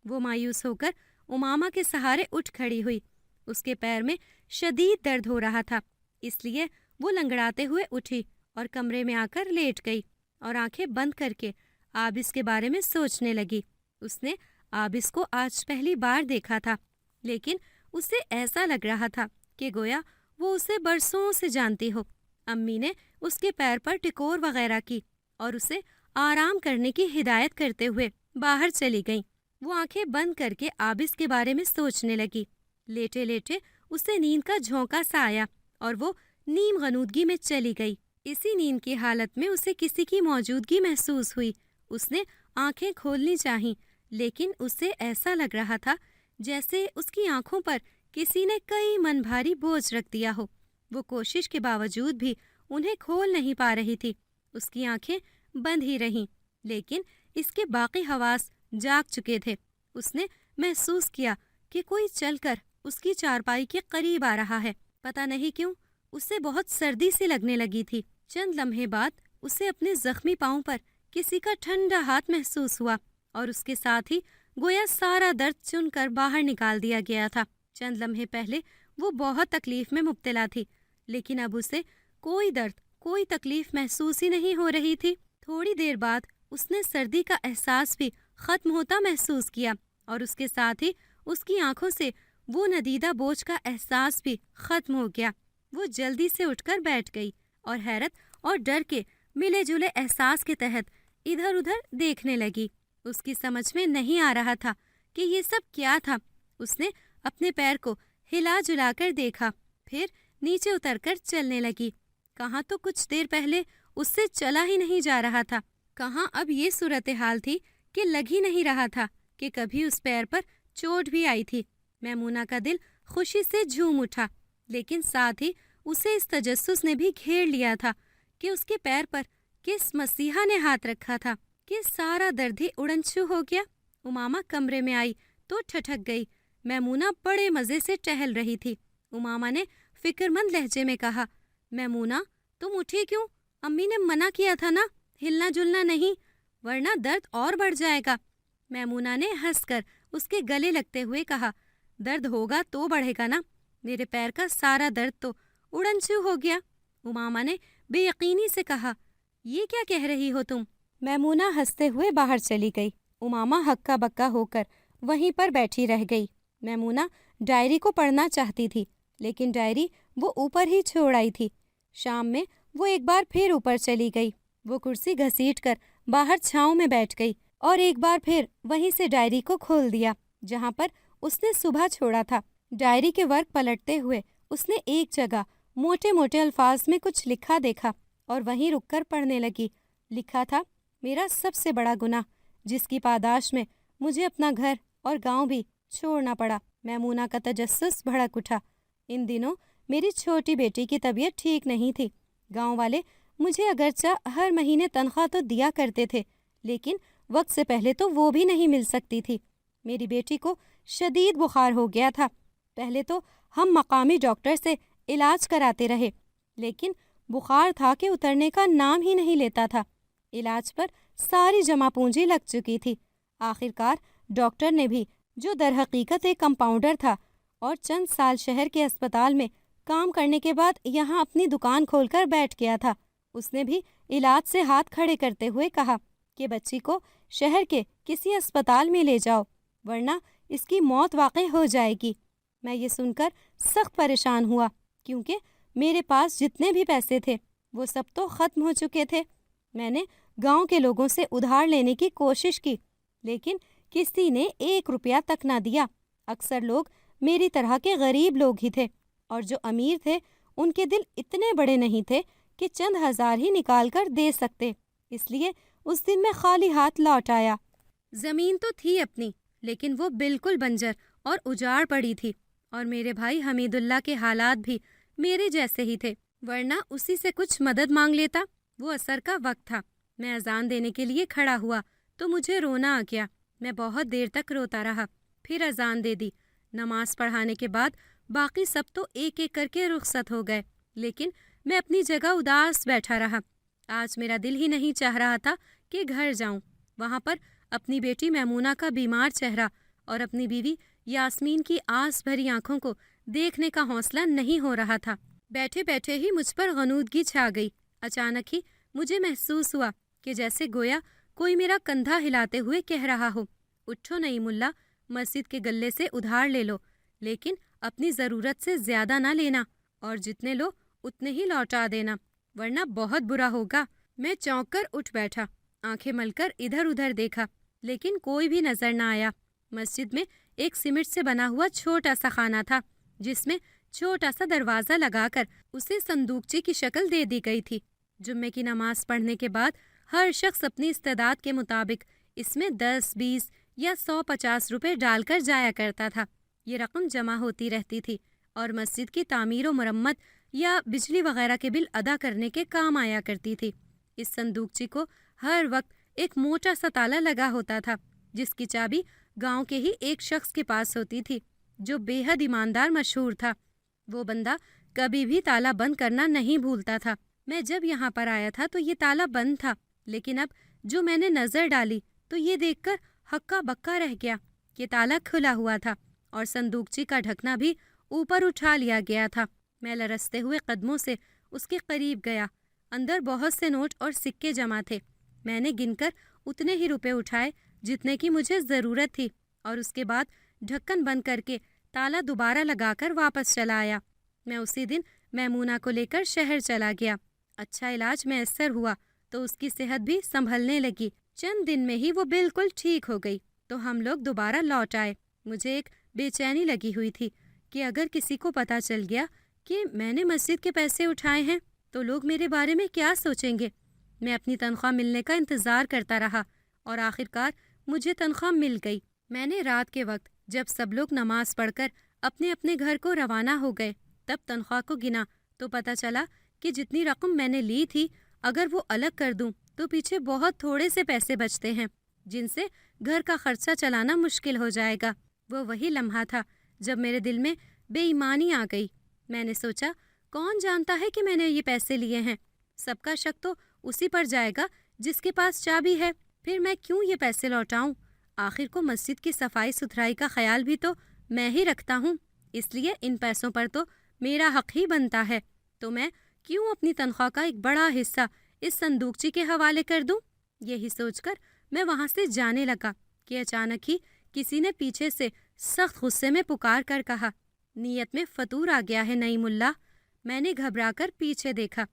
وہ مایوس ہو کر امامہ کے سہارے اٹھ کھڑی ہوئی۔ اس کے پیر میں شدید درد ہو رہا تھا، اس لیے وہ لنگڑاتے ہوئے اٹھی اور کمرے میں آ کر لیٹ گئی اور آنکھیں بند کر کے عابس کے بارے میں سوچنے لگی۔ اس نے عابس کو آج پہلی بار دیکھا تھا، لیکن اسے ایسا لگ رہا تھا کہ گویا وہ اسے برسوں سے جانتی ہو۔ امی نے اس کے پیر پر ٹکور وغیرہ کی اور اسے آرام کرنے کی ہدایت کرتے ہوئے باہر چلی گئیں۔ وہ آنکھیں بند کر کے عابس کے بارے میں سوچنے لگی۔ لیٹے لیٹے اسے نیند کا جھونکا سا آیا اور وہ نیم غنودگی میں چلی گئی۔ اسی نیند کی حالت میں اسے کسی کی موجودگی محسوس ہوئی۔ اس نے آنکھیں کھولنی چاہیں، لیکن اسے ایسا لگ رہا تھا جیسے اس کی آنکھوں پر کسی نے کئی من بھاری بوجھ رکھ دیا ہو۔ وہ کوشش کے باوجود بھی انہیں کھول نہیں پا رہی تھی۔ اس کی آنکھیں بند ہی رہیں، لیکن اس کے باقی حواس جاگ چکے تھے۔ اس نے محسوس کیا کہ کوئی چل کر اس کی چارپائی کے قریب آ رہا ہے۔ پتہ نہیں کیوں اسے بہت سردی سی لگنے لگی تھی۔ چند لمحے بعد اسے اپنے زخمی پاؤں پر کسی کا ٹھنڈا ہاتھ محسوس ہوا اور اس کے ساتھ ہی گویا سارا درد چن کر باہر نکال دیا گیا تھا۔ چند لمحے پہلے وہ بہت تکلیف میں مبتلا تھی، لیکن اب اسے کوئی درد، کوئی تکلیف محسوس ہی نہیں ہو رہی تھی۔ تھوڑی دیر بعد اس نے سردی کا احساس بھی ختم ہوتا محسوس کیا اور اس کے ساتھ ہی اس کی آنکھوں سے وہ ندیدہ بوجھ کا احساس بھی ختم ہو گیا۔ وہ جلدی سے اٹھ کر بیٹھ گئی اور حیرت اور ڈر کے ملے جلے احساس کے تحت ادھر ادھر دیکھنے لگی۔ اس کی سمجھ میں نہیں آ رہا تھا کہ یہ سب کیا تھا۔ اس نے اپنے پیر کو ہلا جلا کر دیکھا، پھر نیچے اتر کر چلنے لگی۔ کہاں تو کچھ دیر پہلے اس سے چلا ہی نہیں جا رہا تھا، کہاں اب یہ صورتحال تھی کہ لگ ہی نہیں رہا تھا کہ کبھی اس پیر پر چوٹ بھی آئی تھی۔ میمونہ کا دل خوشی سے جھوم اٹھا، لیکن ساتھ ہی اسے اس تجسس نے بھی گھیر لیا تھا کہ اس کے پیر پر کس مسیحا نے ہاتھ رکھا تھا کہ سارا درد ہی اڑنچھو ہو گیا۔ امامہ کمرے میں آئی تو ٹھٹک گئی۔ میمونہ بڑے مزے سے ٹہل رہی تھی۔ امامہ نے فکر مند لہجے میں کہا، میمونہ تم اٹھی کیوں؟ امی نے منع کیا تھا نا، ہلنا جلنا نہیں، ورنہ درد اور بڑھ جائے گا۔ میمونہ نے ہنس کر اس کے گلے لگتے ہوئے کہا، درد ہوگا تو بڑھے گا نا، میرے پیر کا سارا درد تو اڑنچھو ہو گیا۔ امامہ نے بے یقینی سے کہا، یہ کیا کہہ رہی ہو تم؟ میمونہ ہنستے ہوئے باہر چلی گئی۔ امامہ ہکا بکا ہو کر وہیں پر بیٹھی رہ گئی۔ میمونہ ڈائری کو پڑھنا چاہتی تھی، لیکن ڈائری وہ اوپر ہی چھوڑ آئی تھی۔ شام میں وہ ایک بار پھر اوپر چلی گئی۔ وہ کرسی گھسیٹ کر باہر چھاؤں میں بیٹھ گئی اور ایک بار پھر وہیں سے ڈائری کو کھول دیا جہاں پر اس نے صبح چھوڑا تھا۔ ڈائری کے ورق پلٹتے ہوئے اس نے ایک جگہ موٹے موٹے الفاظ میں کچھ لکھا دیکھا اور وہیں رک کر پڑھنے لگی۔ لکھا تھا، میرا سب سے بڑا گناہ جس کی پاداش میں مجھے اپنا گھر اور گاؤں بھی چھوڑنا پڑا، میمونہ کا تجسس بھڑک اٹھا۔ ان دنوں میری چھوٹی بیٹی کی طبیعت ٹھیک نہیں تھی۔ گاؤں والے مجھے اگرچہ ہر مہینے تنخواہ تو دیا کرتے تھے، لیکن وقت سے پہلے تو وہ بھی نہیں مل سکتی تھی۔ میری بیٹی کو شدید بخار ہو گیا تھا۔ پہلے تو ہم مقامی ڈاکٹر سے علاج کراتے رہے، لیکن بخار تھا کہ اترنے کا نام ہی نہیں لیتا تھا۔ علاج پر ساری جمع پونجی لگ چکی تھی۔ آخر کار ڈاکٹر نے بھی، جو در حقیقت ایک کمپاؤنڈر تھا اور چند سال شہر کے اسپتال میں کام کرنے کے بعد یہاں اپنی دکان کھول کر بیٹھ گیا تھا، اس نے بھی علاج سے ہاتھ کھڑے کرتے ہوئے کہا کہ بچی کو شہر کے کسی اسپتال میں لے جاؤ، ورنہ اس کی موت واقع ہو جائے گی۔ میں یہ سن کر سخت پریشان ہوا، کیونکہ میرے پاس جتنے بھی پیسے تھے وہ سب تو ختم ہو چکے تھے۔ میں نے گاؤں کے لوگوں سے ادھار لینے کی کوشش کی، لیکن کسی نے 1 روپیہ تک نہ دیا۔ اکثر لوگ میری طرح کے غریب لوگ ہی تھے، اور جو امیر تھے ان کے دل اتنے بڑے نہیں تھے کہ چند ہزار ہی نکال کر دے سکتے۔ اس لیے اس دن میں خالی ہاتھ لوٹ آیا۔ زمین تو تھی اپنی، لیکن وہ بالکل بنجر اور اجاڑ پڑی تھی، اور میرے بھائی حمید اللہ کے حالات بھی میرے جیسے ہی تھے، ورنہ اسی سے کچھ مدد مانگ لیتا۔ وہ عصر کا وقت تھا، میں اذان دینے کے لیے کھڑا ہوا تو مجھے رونا آ گیا۔ میں بہت دیر تک روتا رہا، پھر اذان دے دی۔ نماز پڑھانے کے بعد باقی سب تو ایک ایک کر کے رخصت ہو گئے، لیکن میں اپنی جگہ اداس بیٹھا رہا۔ آج میرا دل ہی نہیں چاہ رہا تھا کہ گھر جاؤں۔ وہاں پر اپنی بیٹی میمونہ کا بیمار چہرہ اور اپنی بیوی یاسمین کی آس بھری آنکھوں کو دیکھنے کا حوصلہ نہیں ہو رہا تھا۔ بیٹھے بیٹھے ہی مجھ پر غنودگی چھا گئی۔ اچانک ہی مجھے محسوس ہوا کہ جیسے گویا کوئی میرا کندھا ہلاتے ہوئے کہہ رہا ہو، اٹھو نعیم اللہ، مسجد کے گلے سے ادھار لے لو، لیکن اپنی ضرورت سے زیادہ نہ لینا، اور جتنے لو اتنے ہی لوٹا دینا، ورنہ بہت برا ہوگا۔ میں چونک کر اٹھ بیٹھا، آنکھیں مل کر ادھر ادھر دیکھا، لیکن کوئی بھی نظر نہ آیا۔ مسجد میں ایک سیمنٹ سے بنا ہوا چھوٹا سا خانہ تھا، جس میں چھوٹا سا دروازہ لگا کر اسے صندوقچے کی شکل دے دی گئی تھی۔ جمعے کی نماز پڑھنے کے بعد ہر شخص اپنی استعداد کے مطابق اس میں 10، 20 یا 150 روپے ڈال کر جایا کرتا تھا۔ یہ رقم جمع ہوتی رہتی تھی اور مسجد کی تعمیر و مرمت یا بجلی وغیرہ کے بل ادا کرنے کے کام آیا کرتی تھی۔ اس صندوقچے کو ہر وقت ایک موٹا سا تالا لگا ہوتا تھا، جس کی چابی گاؤں کے ہی ایک شخص کے پاس ہوتی تھی، جو بے حد ایماندار مشہور تھا۔ وہ بندہ کبھی بھی تالا بند کرنا نہیں بھولتا تھا۔ میں جب یہاں پر آیا تھا تو یہ تالا بند تھا، لیکن اب جو میں نے نظر ڈالی تو یہ دیکھ کر ہکا بکا رہ گیا۔ یہ تالا کھلا ہوا تھا اور صندوقچے کا ڈھکنا بھی اوپر اٹھا لیا گیا تھا۔ میں لرزتے ہوئے قدموں سے اس کے قریب گیا۔ اندر بہت سے نوٹ اور سکے جمع تھے۔ میں نے گن کر اتنے ہی روپے اٹھائے جتنے کی مجھے ضرورت تھی، اور اس کے بعد ڈھکن بند کر کے تالا دوبارہ لگا کر واپس چلا آیا۔ میں اسی دن میمونہ کو لے کر شہر چلا گیا۔ اچھا علاج میسر ہوا تو اس کی صحت بھی سنبھلنے لگی۔ چند دن میں ہی وہ بالکل ٹھیک ہو گئی تو ہم لوگ دوبارہ لوٹ آئے۔ مجھے ایک بے چینی لگی ہوئی تھی کہ اگر کسی کو پتہ چل گیا کہ میں نے مسجد کے پیسے اٹھائے ہیں تو لوگ میرے بارے میں کیا سوچیں گے۔ میں اپنی تنخواہ ملنے کا انتظار کرتا رہا اور آخر کار مجھے تنخواہ مل گئی۔ میں نے رات کے وقت جب سب لوگ نماز پڑھ کر اپنے اپنے گھر کو روانہ ہو گئے تب تنخواہ کو گنا تو پتہ چلا کہ جتنی رقم میں نے لی تھی اگر وہ الگ کر دوں تو پیچھے بہت تھوڑے سے پیسے بچتے ہیں، جن سے گھر کا خرچہ چلانا مشکل ہو جائے گا۔ وہ وہی لمحہ تھا جب میرے دل میں بے ایمانی آ گئی۔ میں نے سوچا، کون جانتا ہے کہ میں نے یہ پیسے لیے ہیں؟ سب کا شک تو اسی پر جائے گا جس کے پاس چابی ہے۔ پھر میں کیوں یہ پیسے لوٹاؤں؟ آخر کو مسجد کی صفائی ستھرائی کا خیال بھی تو میں ہی رکھتا ہوں، اس لیے ان پیسوں پر تو میرا حق ہی بنتا ہے۔ تو میں کیوں اپنی تنخواہ کا ایک بڑا حصہ اس صندوقچے کے حوالے کر دوں؟ یہی سوچ کر میں وہاں سے جانے لگا کہ اچانک ہی کسی نے پیچھے سے سخت غصے میں پکار کر کہا، نیت میں فطور آ گیا ہے نعیم اللہ۔ میں نے گھبرا کر پیچھے دیکھا،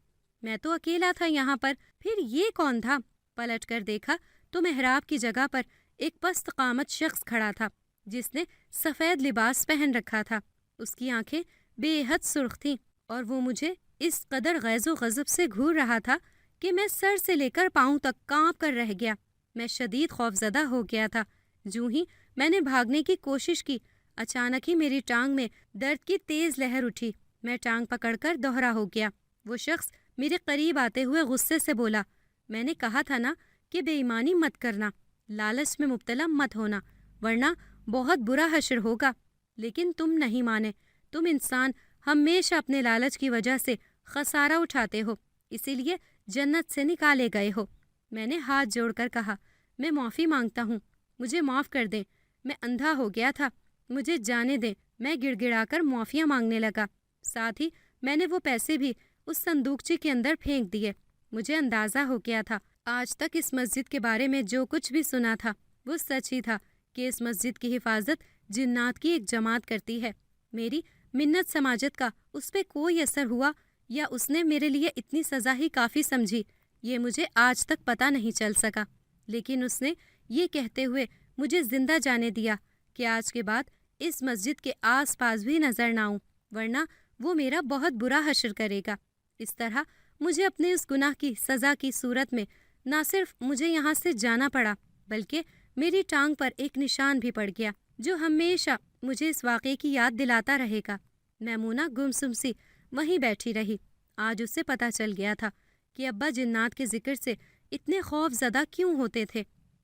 میں تو اکیلا تھا یہاں پر، پھر یہ کون تھا؟ پلٹ کر دیکھا تو محراب کی جگہ پر ایک پست قامت شخص کھڑا تھا جس نے سفید لباس پہن رکھا تھا۔ اس کی آنکھیں بے حد سرخ تھیں اور وہ مجھے اس قدر غیظ و غضب سے گھور رہا تھا کہ میں سر سے لے کر پاؤں تک کانپ کر رہ گیا۔ میں شدید خوفزدہ ہو گیا تھا۔ جوں ہی میں نے بھاگنے کی کوشش کی، اچانک ہی میری ٹانگ میں درد کی تیز لہر اٹھی۔ میں ٹانگ پکڑ کر دوہرا ہو گیا۔ وہ شخص میرے قریب آتے ہوئے غصے سے بولا، میں نے کہا تھا نا کہ بے ایمانی مت کرنا، لالچ میں مبتلا مت ہونا، ورنہ بہت برا حشر ہوگا۔ لیکن تم نہیں مانے۔ تم انسان ہمیشہ اپنے لالچ کی وجہ سے خسارہ اٹھاتے ہو، اسی لیے جنت سے نکالے گئے ہو۔ میں نے ہاتھ جوڑ کر کہا، میں معافی مانگتا ہوں، مجھے معاف کر دیں، میں اندھا ہو گیا تھا، مجھے جانے دیں۔ میں گڑ گڑا کر معافیاں مانگنے لگا، ساتھ ہی میں نے وہ پیسے بھی اس صندوقچے کے اندر پھینک دیے۔ مجھے اندازہ ہو گیا تھا آج تک اس مسجد کے بارے میں جو کچھ بھی سنا تھا وہ سچ ہی تھا کہ اس مسجد کی حفاظت جنات کی ایک جماعت کرتی ہے۔ میری منت سماجت کا اس پہ کوئی اثر ہوا یا اس نے میرے لیے اتنی سزا ہی کافی سمجھی، یہ مجھے آج تک پتہ نہیں چل سکا۔ لیکن اس نے یہ کہتے ہوئے مجھے زندہ جانے دیا کہ آج کے بعد اس مسجد کے آس پاس بھی نظر نہ آؤں، ورنہ وہ میرا بہت برا حشر کرے گا۔ اس طرح مجھے اپنے اس گناہ کی سزا کی صورت میں نہ صرف مجھے یہاں سے جانا پڑا بلکہ میری ٹانگ پر ایک نشان بھی پڑ گیا جو ہمیشہ مجھے اس واقعے کی یاد دلاتا رہے گا۔ میمونہ گمسم سی وہیں بیٹھی رہی۔ آج اسے پتہ چل گیا تھا کہ ابا جنات کے ذکر سے اتنے خوف زدہ کیوں ہوتے تھے۔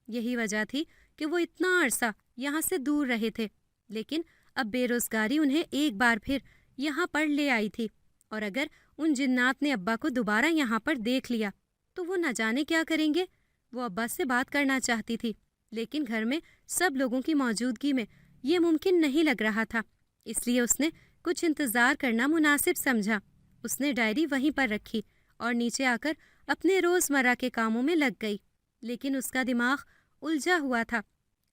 یہی وجہ تھی کہ وہ اتنا عرصہ یہاں سے دور رہے تھے، لیکن اب بے روزگاری انہیں ایک بار پھر یہاں پر لے آئی تھی، اور اگر ان جنات نے ابا کو دوبارہ یہاں پر دیکھ لیا تو وہ نہ جانے کیا کریں گے۔ وہ ابا سے بات کرنا چاہتی تھی، لیکن گھر میں سب لوگوں کی موجودگی میں یہ ممکن نہیں لگ رہا تھا، اس لیے اس نے کچھ انتظار کرنا مناسب سمجھا۔ اس نے ڈائری وہیں پر رکھی اور نیچے آ کر اپنے روزمرہ کے کاموں میں لگ گئی، لیکن اس کا دماغ الجھا ہوا تھا۔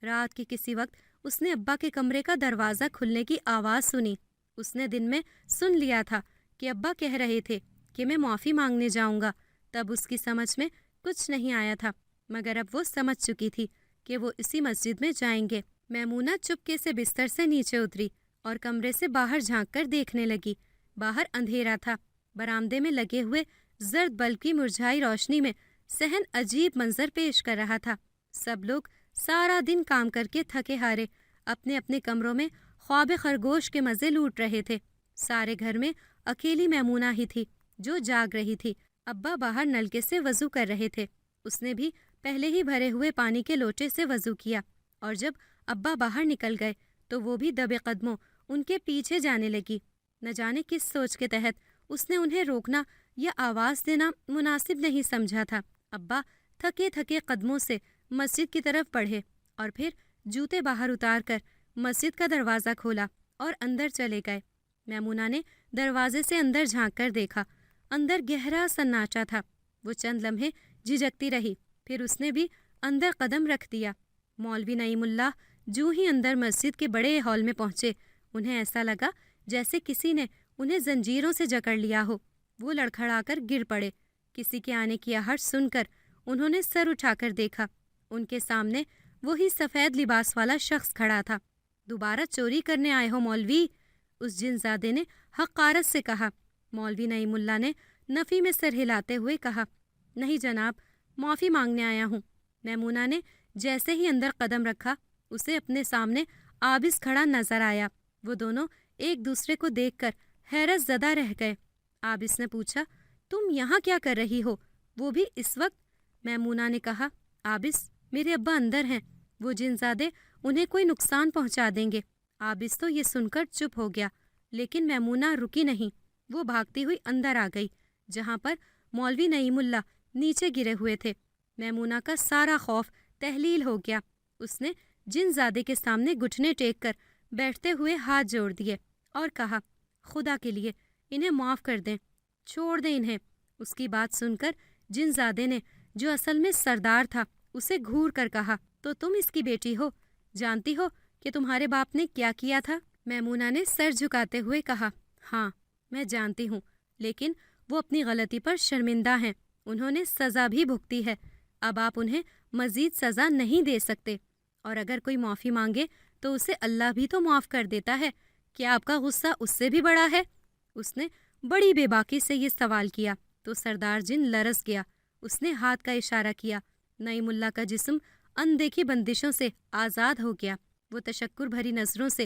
رات کے کسی وقت اس نے ابا کے کمرے کا دروازہ کھلنے کی آواز سنی۔ اس نے دن میں سن لیا تھا کہ ابا کہہ رہے تھے کہ میں معافی مانگنے جاؤں گا، تب اس کی سمجھ میں کچھ نہیں آیا تھا، مگر اب وہ سمجھ چکی تھی کہ وہ اسی مسجد میں جائیں گے۔ میمونہ چپکے سے بستر سے نیچے اتری اور کمرے سے باہر جھانک کر دیکھنے لگی۔ باہر اندھیرا تھا، برآمدے میں لگے ہوئے زرد بلب کی مرجھائی روشنی میں صحن عجیب منظر پیش کر رہا تھا۔ سب لوگ سارا دن کام کر کے تھکے ہارے اپنے اپنے کمروں میں خواب خرگوش کے مزے لوٹ رہے تھے۔ سارے گھر میں اکیلی میمونہ ہی تھی جو جاگ رہی تھی۔ ابا باہر نلکے سے وضو کر رہے تھے، اس نے بھی پہلے ہی بھرے ہوئے پانی کے لوٹے سے وضو کیا، اور جب ابا باہر نکل گئے تو وہ بھی دبے قدموں ان کے پیچھے جانے لگی۔ نہ جانے کس سوچ کے تحت اس نے انہیں روکنا یا آواز دینا مناسب نہیں سمجھا تھا۔ ابا تھکے تھکے قدموں سے مسجد کی طرف بڑھے اور پھر جوتے باہر اتار کر مسجد کا دروازہ کھولا اور اندر چلے گئے۔ میمونہ نے دروازے سے اندر جھانک کر دیکھا، اندر گہرا سناٹا تھا۔ وہ چند لمحے جھجکتی رہی، پھر اس نے بھی اندر قدم رکھ دیا۔ مولوی نعیم اللہ جو ہی اندر مسجد کے بڑے ہال میں پہنچے، انہیں ایسا لگا جیسے کسی نے انہیں زنجیروں سے جکڑ لیا ہو۔ وہ لڑکھڑا کر گر پڑے۔ کسی کے آنے کی آہٹ سن کر انہوں نے سر اٹھا کر دیکھا، ان کے سامنے وہی سفید لباس والا شخص کھڑا تھا۔ دوبارہ چوری کرنے آئے ہو مولوی؟ اس جن زادے نے حقارت سے کہا۔ مولوی نعیم اللہ نے نفی میں سر ہلاتے ہوئے کہا، نہیں جناب، معافی مانگنے آیا ہوں۔ میمونہ نے جیسے ہی اندر قدم رکھا اسے اپنے سامنے عابس کھڑا نظر آیا۔ وہ دونوں ایک دوسرے کو دیکھ کر حیرت زدہ رہ گئے۔ عابس نے پوچھا، تم یہاں کیا کر رہی ہو، وہ بھی اس وقت؟ میمونہ نے کہا، عابس، میرے ابا اندر ہیں، وہ جن زادے انہیں کوئی نقصان پہنچا دیں گے۔ عابس تو یہ سن کر چپ ہو گیا، لیکن میمونہ رکی نہیں، وہ بھاگتی ہوئی اندر آ گئی جہاں پر مولوی نعیم اللہ نیچے گرے ہوئے تھے۔ میمونہ کا سارا خوف تحلیل ہو گیا۔ اس نے جن زادے کے سامنے گھٹنے ٹیک کر بیٹھتے ہوئے ہاتھ جوڑ دیے اور کہا، خدا کے لیے انہیں معاف کر دیں، چھوڑ دیں انہیں۔ اس کی بات سن کر جن زادے نے، جو اصل میں سردار تھا، اسے گھور کر کہا، تو تم اس کی بیٹی ہو، جانتی ہو کہ تمہارے باپ نے کیا کیا تھا؟ میمونہ نے سر جھکاتے ہوئے کہا، ہاں میں جانتی ہوں، لیکن وہ اپنی غلطی پر شرمندہ ہیں، انہوں نے سزا بھی بھگتی ہے، اب آپ انہیں مزید سزا نہیں دے سکتے، اور اگر کوئی معافی مانگے تو اسے اللہ بھی تو معاف کر دیتا ہے، کیا آپ کا غصہ اس سے بھی بڑا ہے؟ اس نے بڑی بے باکی سے یہ سوال کیا تو سردار جن لرز گیا۔ اس نے ہاتھ کا اشارہ کیا، نعیم اللہ کا جسم اندیکھی بندشوں سے آزاد ہو گیا۔ وہ تشکر بھری نظروں سے